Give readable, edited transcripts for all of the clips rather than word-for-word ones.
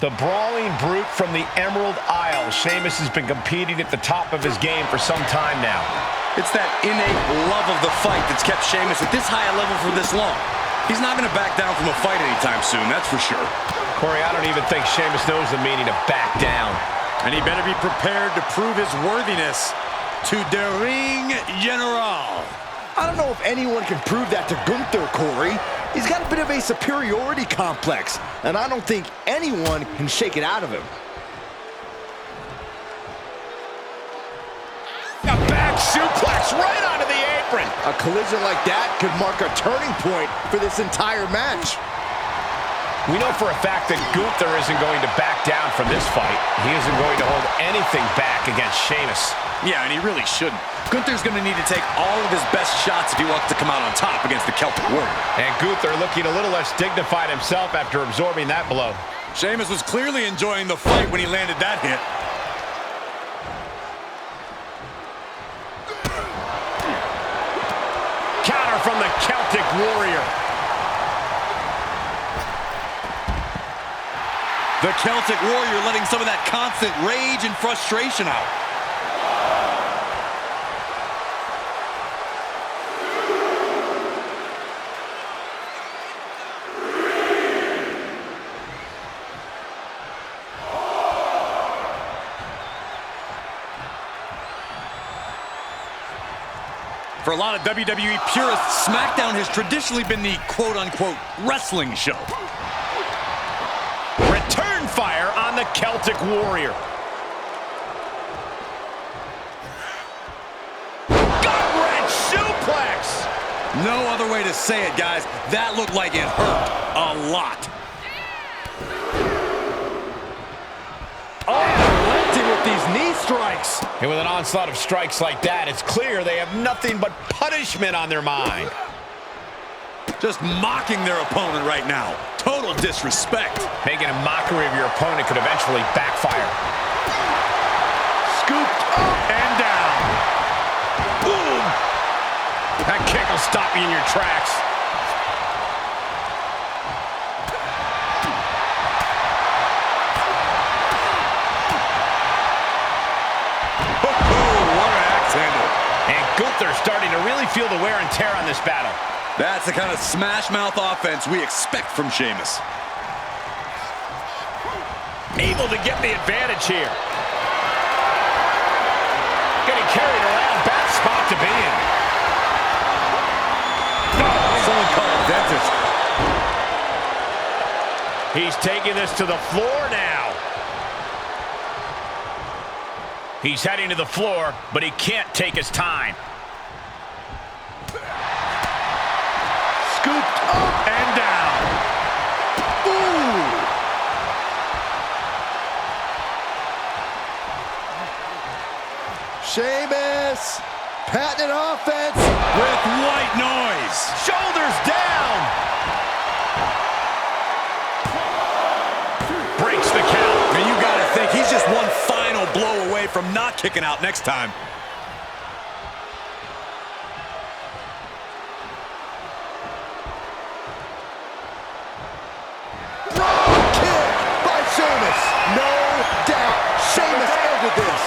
The brawling brute from the Emerald Isle. Sheamus has been competing at the top of his game for some time now. It's that innate love of the fight that's kept Sheamus at this high a level for this long. He's not going to back down from a fight anytime soon, that's for sure. Corey, I don't even think Sheamus knows the meaning of back down. And he better be prepared to prove his worthiness to the Ring General. I don't know if anyone can prove that to Gunther, Corey. He's got a bit of a superiority complex, and I don't think anyone can shake it out of him. A back suplex right onto the apron. A collision like that could mark a turning point for this entire match. We know for a fact that Gunther isn't going to back down from this fight. He isn't going to hold anything back against Sheamus. Yeah, and he really shouldn't. Gunther's going to need to take all of his best shots if he wants to come out on top against the Celtic Warrior. And Gunther looking a little less dignified himself after absorbing that blow. Sheamus was clearly enjoying the fight when he landed that hit. Counter from the Celtic Warrior. The Celtic Warrior letting some of that constant rage and frustration out. For a lot of WWE purists, SmackDown has traditionally been the quote-unquote wrestling show. Return fire on the Celtic Warrior. Gut-wrench suplex. No other way to say it, guys. That looked like it hurt a lot. Unrelenting with these knee strikes. And with an onslaught of strikes like that, it's clear they have nothing but punishment on their mind. Just mocking their opponent right now. Total disrespect. Making a mockery of your opponent could eventually backfire. Scooped up And down. Boom. That kick will stop you in your tracks. And Gunther's starting to really feel the wear and tear on this battle. That's the kind of smash-mouth offense we expect from Sheamus. Able to get the advantage here. Getting carried around. Bad spot to be in. Someone call a dentist. He's taking this to the floor now. He's heading to the floor, but he can't take his time. Scooped up And down. Ooh. Sheamus. Patented offense. With white noise. Shoulders down. Breaks the count. And you got to think he's just one final blow away from not kicking out next time. Kick by Sheamus. No doubt. Sheamus ended this.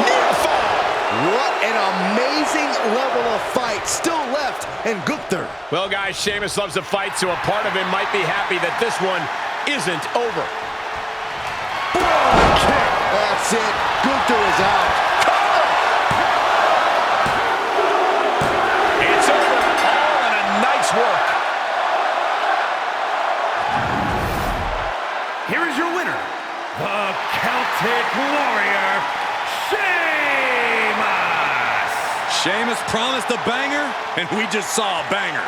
Near fall. What an amazing level of fight still left in Gunther. Well, guys, Sheamus loves to fight, so a part of him might be happy that this one isn't over. Kick. That's it. Gunther is out. It's over. All in a night's work. Here is your winner, the Celtic Warrior, Sheamus! Sheamus promised a banger, and we just saw a banger.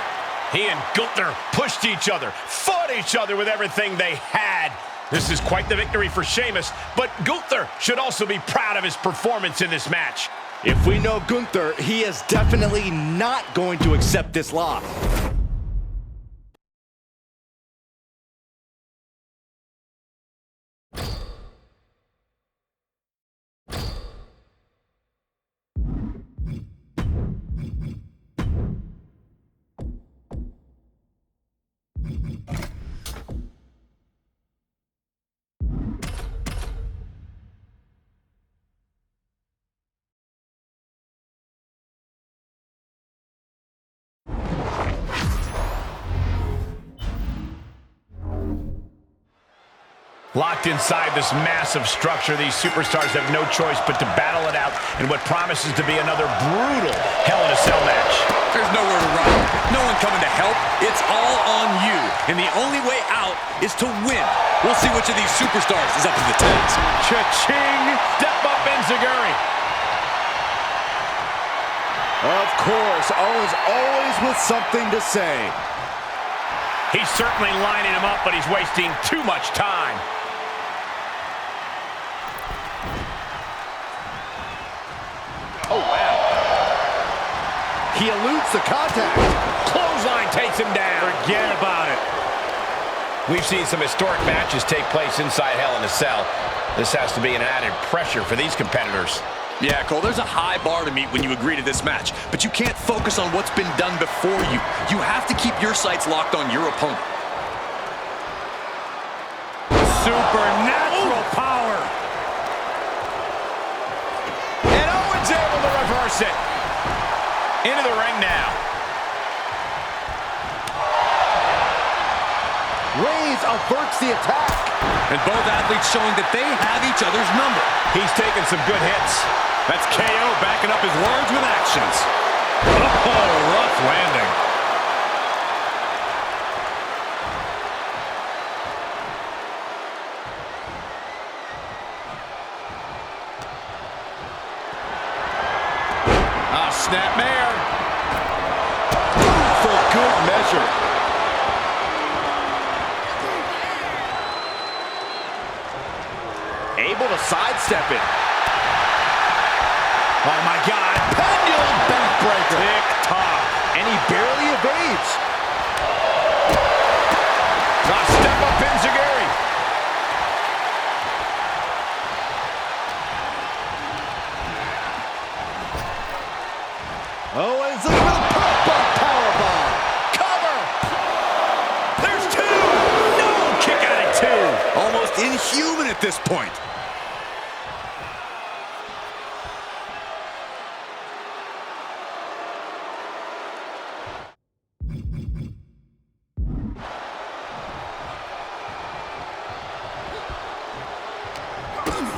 He and Gunther pushed each other, fought each other with everything they had. This is quite the victory for Sheamus, but Gunther should also be proud of his performance in this match. If we know Gunther, he is definitely not going to accept this loss. Locked inside this massive structure, these superstars have no choice but to battle it out in what promises to be another brutal Hell in a Cell match. There's nowhere to run. No one coming to help. It's all on you. And the only way out is to win. We'll see which of these superstars is up to the task. Cha-ching! Step up, Enziguri. Of course, Owens always with something to say. He's certainly lining him up, but he's wasting too much time. Oh, wow. He eludes the contact. Clothesline takes him down. Forget about it. We've seen some historic matches take place inside Hell in a Cell. This has to be an added pressure for these competitors. Yeah, Cole, there's a high bar to meet when you agree to this match, but you can't focus on what's been done before you. You have to keep your sights locked on your opponent. Supernatural power. And Owens able to reverse it. Into the ring now. Reigns averts the attack. And both athletes showing that they have each other's number. He's taking some good hits. That's KO backing up his words with actions. Oh, rough landing. Snapmare. For good measure. Able to sidestep it. Oh, my God. Pendulum backbreaker. Tick-tock. And he barely evades. Now step up Enziguri. Owens looking for the pop-up powerbomb. Cover. There's two. No, kick out at two. Almost inhuman at this point.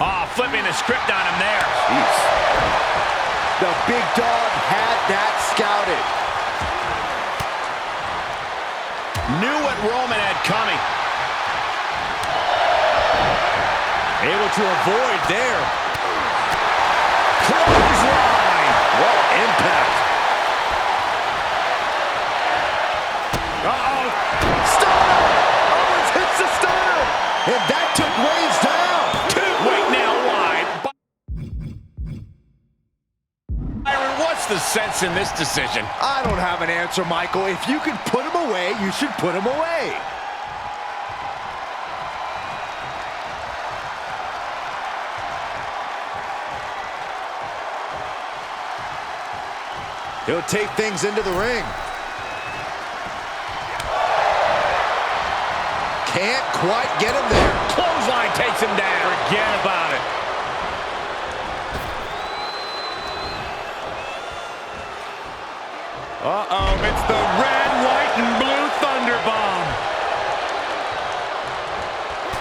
Oh, flipping the script on him there. Jeez. The big dog had that scouted. Knew what Roman had coming. Able to avoid there. Clothesline. What impact. Uh-oh. Stunner. Owens hits the stunner. And that took Reigns down. Wait, now why? Byron, what's the sense in this decision? I don't have an answer, Michael. If you can put him away, you should put him away. He'll take things into the ring. Can't quite get him there. Clothesline takes him down. Forget about it. Uh-oh, it's the red, white, and blue Thunder Bomb.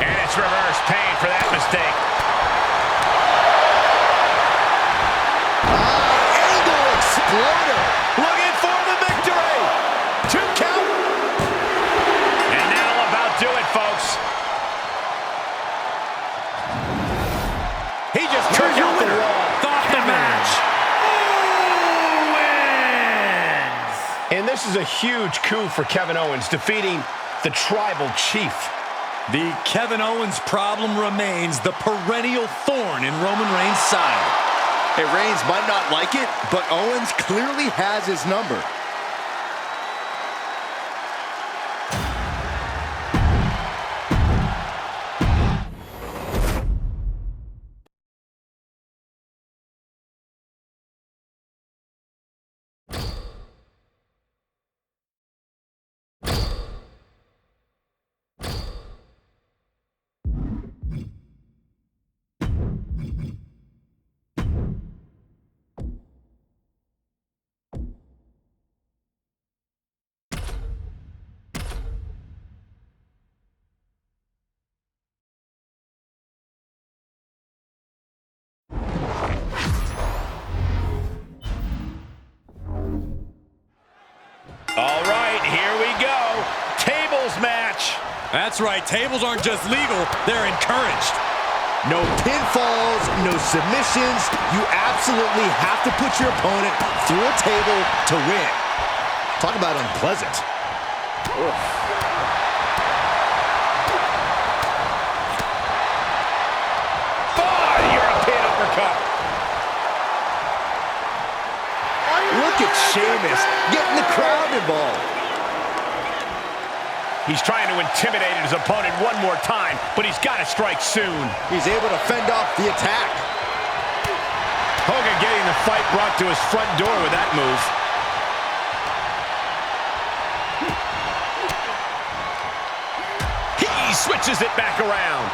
And it's reverse pain for that mistake. Angle exploder. Looking for the victory. 2 count. And that'll about do it, folks. He just took out the wall. Thought the match. And this is a huge coup for Kevin Owens, defeating the Tribal Chief. The Kevin Owens problem remains the perennial thorn in Roman Reigns' side. Hey, Reigns might not like it, but Owens clearly has his number. That's right. Tables aren't just legal, they're encouraged. No pinfalls, no submissions. You absolutely have to put your opponent through a table to win. Talk about unpleasant. Ugh. European uppercut. Look at Sheamus getting the crowd involved. He's trying to intimidate his opponent one more time, but he's got to strike soon. He's able to fend off the attack. Hogan getting the fight brought to his front door with that move. He switches it back around.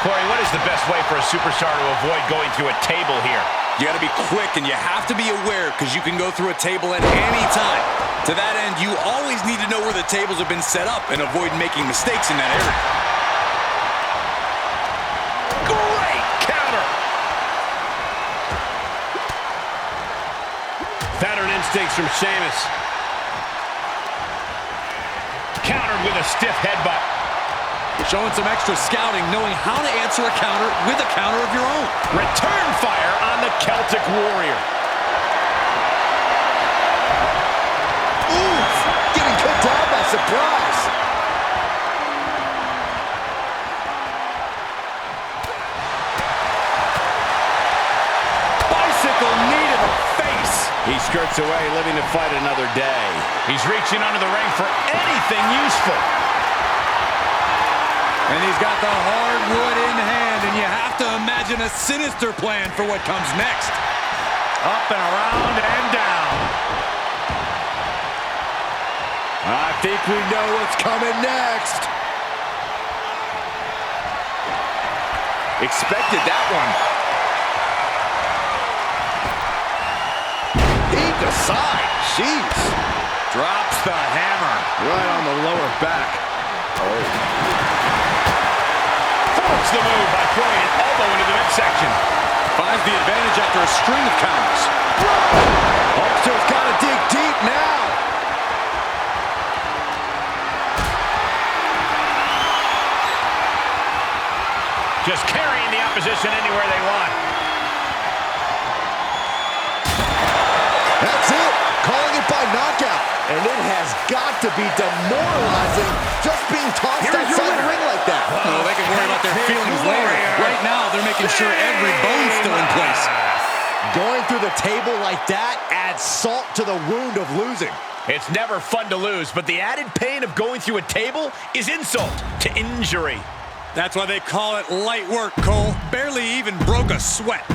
Corey, what is the best way for a superstar to avoid going through a table here? You got to be quick, and you have to be aware, because you can go through a table at any time. To that end, you always need to know where the tables have been set up and avoid making mistakes in that area. Great counter. Pattern instincts from Sheamus. Countered with a stiff headbutt. Showing some extra scouting, knowing how to answer a counter with a counter of your own. Return fire on the Celtic Warrior. Oof! Getting kicked out by surprise. Bicycle knee to the face. He skirts away, living to fight another day. He's reaching under the ring for anything useful. And he's got the hardwood in hand, and you have to imagine a sinister plan for what comes next. Up and around and down. I think we know what's coming next. Expected that one. Heave the side. Jeez. Drops the hammer. Right on the lower back. Oh. Force the move by throwing an elbow into the midsection. Finds the advantage after a string of counters. Hulkster's got to dig deep now. Just carrying the opposition anywhere they want. That's it. Calling it by knockout. And it has got to be demoralizing just being tossed outside the ring like that. No, they can worry about their feelings later. Right now, they're making sure every bone's still in place. Going through the table like that adds salt to the wound of losing. It's never fun to lose, but the added pain of going through a table is insult to injury. That's why they call it light work, Cole. Barely even broke a sweat.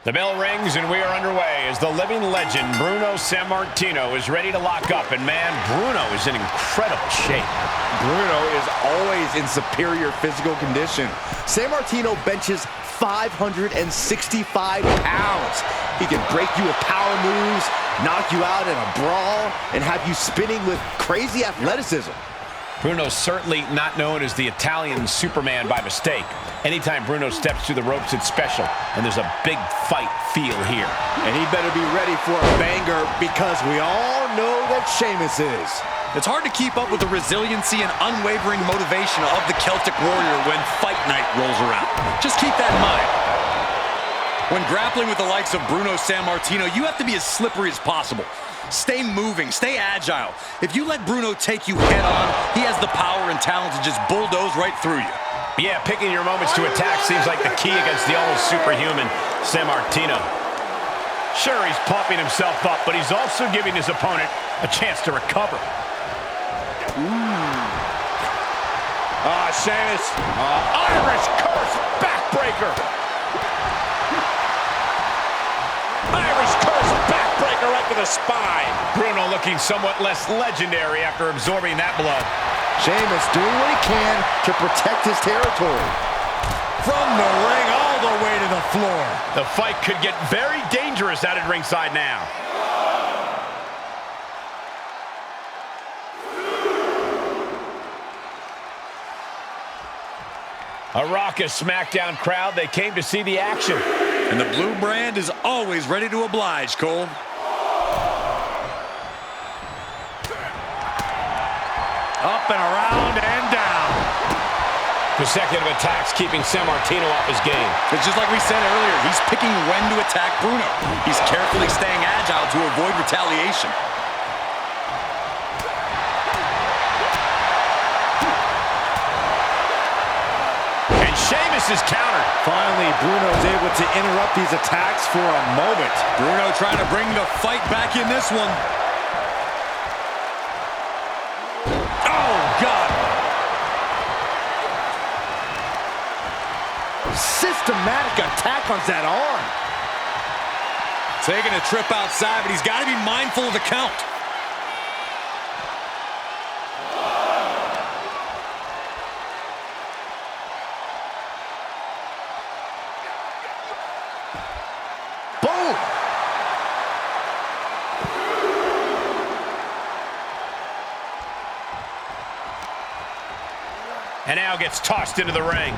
The bell rings and we are underway as the living legend Bruno Sammartino is ready to lock up. And man, Bruno is in incredible shape. Bruno is always in superior physical condition. Sammartino benches 565 pounds. He can break you with power moves, knock you out in a brawl, and have you spinning with crazy athleticism. Bruno's certainly not known as the Italian Superman by mistake. Anytime Bruno steps through the ropes, it's special, and there's a big fight feel here. And he better be ready for a banger because we all know that Sheamus is. It's hard to keep up with the resiliency and unwavering motivation of the Celtic Warrior when fight night rolls around. Just keep that in mind. When grappling with the likes of Bruno Sammartino, you have to be as slippery as possible. Stay moving, stay agile. If you let Bruno take you head on, he has the power and talent to just bulldoze right through you. Yeah, picking your moments to attack seems like the key against the almost superhuman Sammartino. Sure, he's pumping himself up, but he's also giving his opponent a chance to recover. Sheamus. Irish curse backbreaker. Irish curse backbreaker taker right to the spine. Bruno looking somewhat less legendary after absorbing that blow. Sheamus doing what he can to protect his territory. From the ring all the way to the floor. The fight could get very dangerous out at ringside now. A raucous SmackDown crowd. They came to see the action. And the blue brand is always ready to oblige, Cole. Up and around and down. Consecutive attacks keeping Sammartino off his game. It's just like we said earlier. He's picking when to attack Bruno. He's carefully staying agile to avoid retaliation. And Sheamus is countered. Finally, Bruno's able to interrupt these attacks for a moment. Bruno trying to bring the fight back in this one. Oh, God. Systematic attack on that arm. Taking a trip outside, but he's got to be mindful of the count. Boom! And now gets tossed into the ring.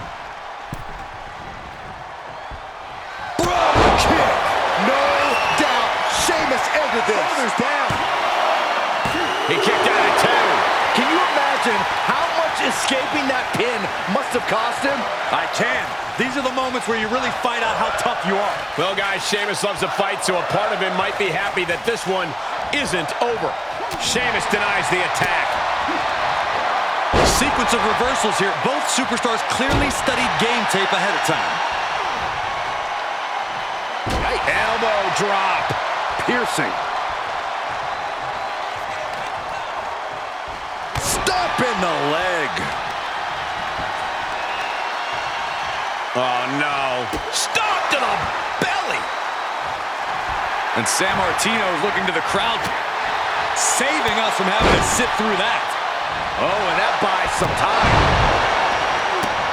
Kick! No doubt, Sheamus ended this. Shoulders down. He kicked out at 2. Can you imagine how much escaping that pin must have cost him? I can. These are the moments where you really find out how tough you are. Well, guys, Sheamus loves to fight, so a part of him might be happy that this one isn't over. Sheamus denies the attack. Sequence of reversals here. Both superstars clearly studied game tape ahead of time. Elbow drop. Piercing. Stop in the leg. Oh, no. Stop to the belly. And Sammartino is looking to the crowd, saving us from having to sit through that. Oh, and that buys some time.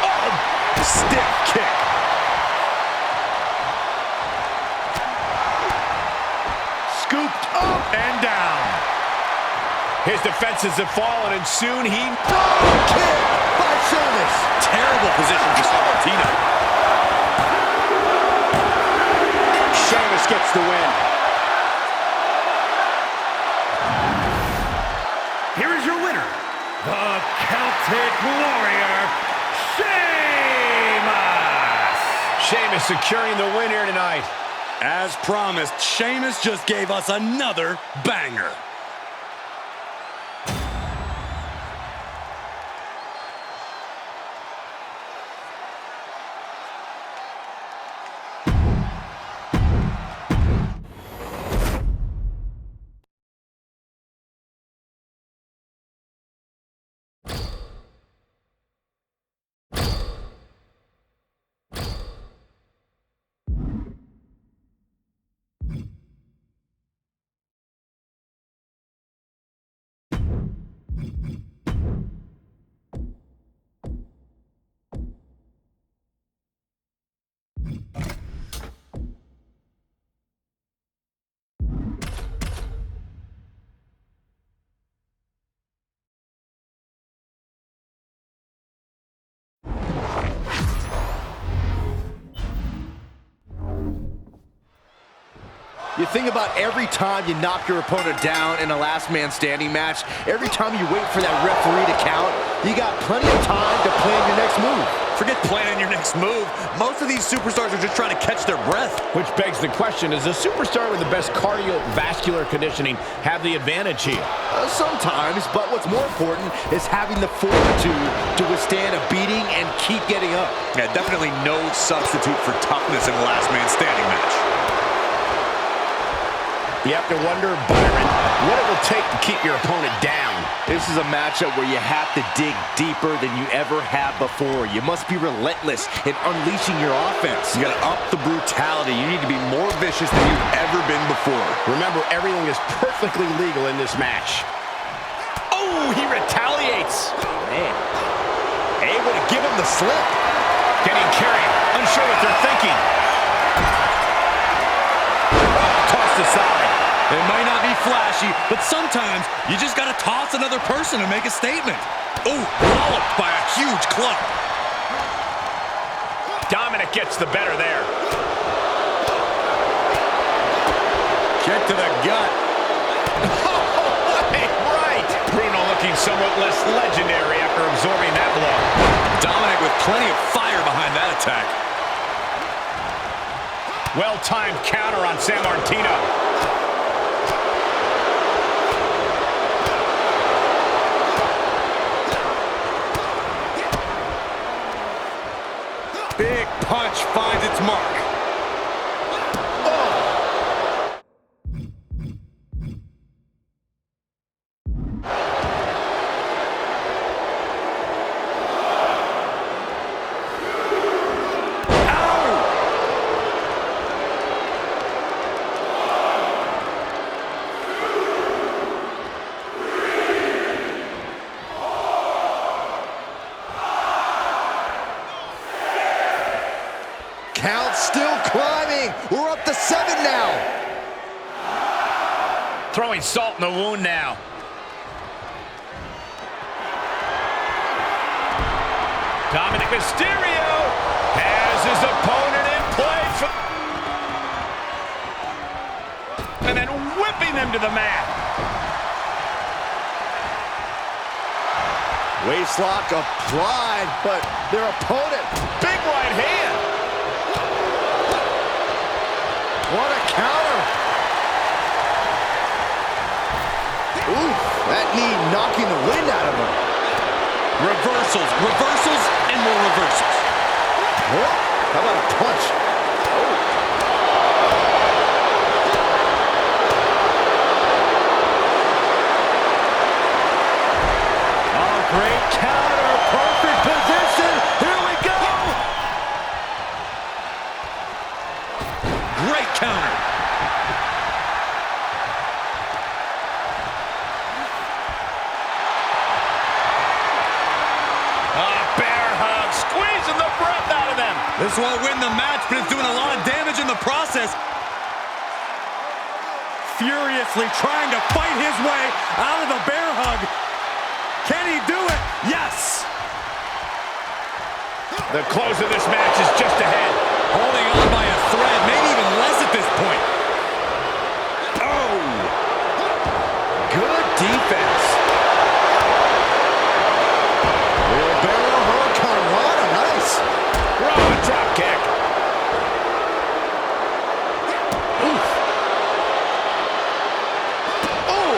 Oh, stiff kick. Scooped up and down. His defenses have fallen, and soon he... Kick by Sheamus. Terrible position for Sammartino. Sheamus gets the win. Here is your winner, the Celtic Warrior, Sheamus! Sheamus securing the win here tonight. As promised, Sheamus just gave us another banger. You think about every time you knock your opponent down in a last man standing match, every time you wait for that referee to count, you got plenty of time to plan your next move. Forget planning your next move. Most of these superstars are just trying to catch their breath. Which begs the question, does the superstar with the best cardiovascular conditioning have the advantage here? Sometimes, but what's more important is having the fortitude to withstand a beating and keep getting up. Yeah, definitely no substitute for toughness in a last man standing match. You have to wonder, Byron, what it will take to keep your opponent down. This is a matchup where you have to dig deeper than you ever have before. You must be relentless in unleashing your offense. You gotta up the brutality. You need to be more vicious than you've ever been before. Remember, everything is perfectly legal in this match. Oh, he retaliates. Man, able to give him the slip. Getting carried, unsure what they're thinking. Oh, tossed aside. It might not be flashy, but sometimes you just gotta toss another person to make a statement. Oh, walloped by a huge club. Dominic gets the better there. Kick to the gut. Right. Bruno looking somewhat less legendary after absorbing that blow. Dominic with plenty of fire behind that attack. Well-timed counter on Sammartino. Big punch finds its mark. Count still climbing. We're up to 7 now. Throwing salt in the wound now. Dominic Mysterio has his opponent in play. And then whipping him to the mat. Waistlock applied, but their opponent. Big right hand. What a counter. Ooh, that knee knocking the wind out of him. Reversals, reversals, and more reversals. Oh, how about a punch? Oh, great counter. Perfect position. Here we go. Great counter. Bear hug, squeezing the breath out of them. This won't win the match, but it's doing a lot of damage in the process. Furiously trying to fight his way out of the bear hug. Can he do it? Yes! The close of this match is just ahead. Holding on by a thread, maybe even less at this point. Oh! Good defense. Wheelbarrow hurricane rana, nice. Roman drop kick. Oof. Oh!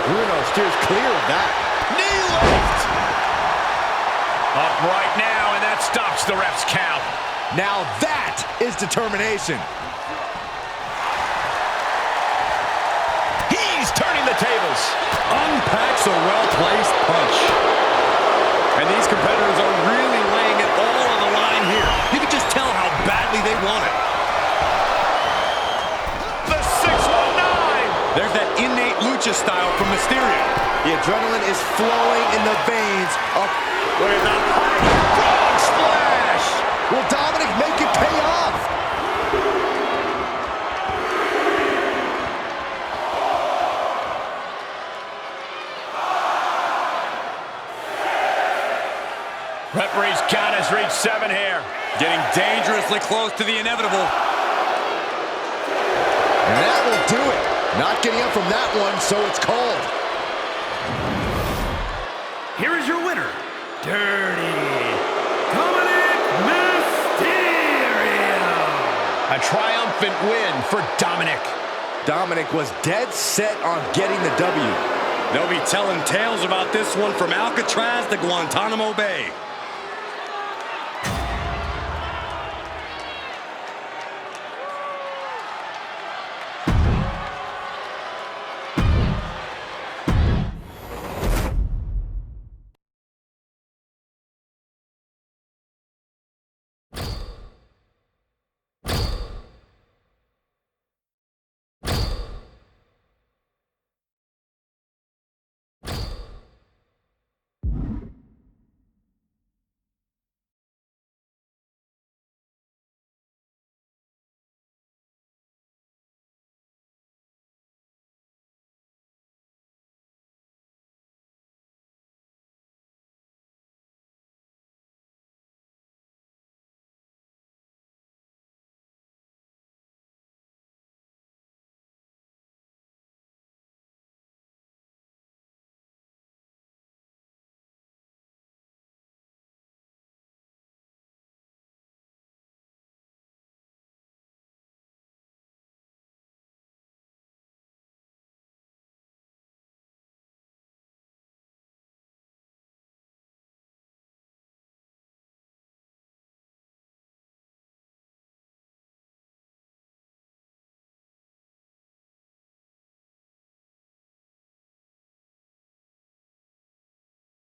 Bruno steers clear of that. Knee lift. Up right now, and that stops the ref's count. Now that is determination. He's turning the tables. Unpacks a well-placed punch. And these competitors are really laying it all on the line here. You can just tell how badly they want it. The 619. There's that innate lucha style from Mysterio. The adrenaline is flowing in the veins of... Look at that height. Frog splash. Will Dominic make it pay off? Referee's count has reached 7 here. Getting dangerously close to the inevitable. And that will do it. Not getting up from that one, so it's called. Here is your winner, Dirty Dominic Mysterio. A triumphant win for Dominic. Dominic was dead set on getting the W. They'll be telling tales about this one from Alcatraz to Guantanamo Bay.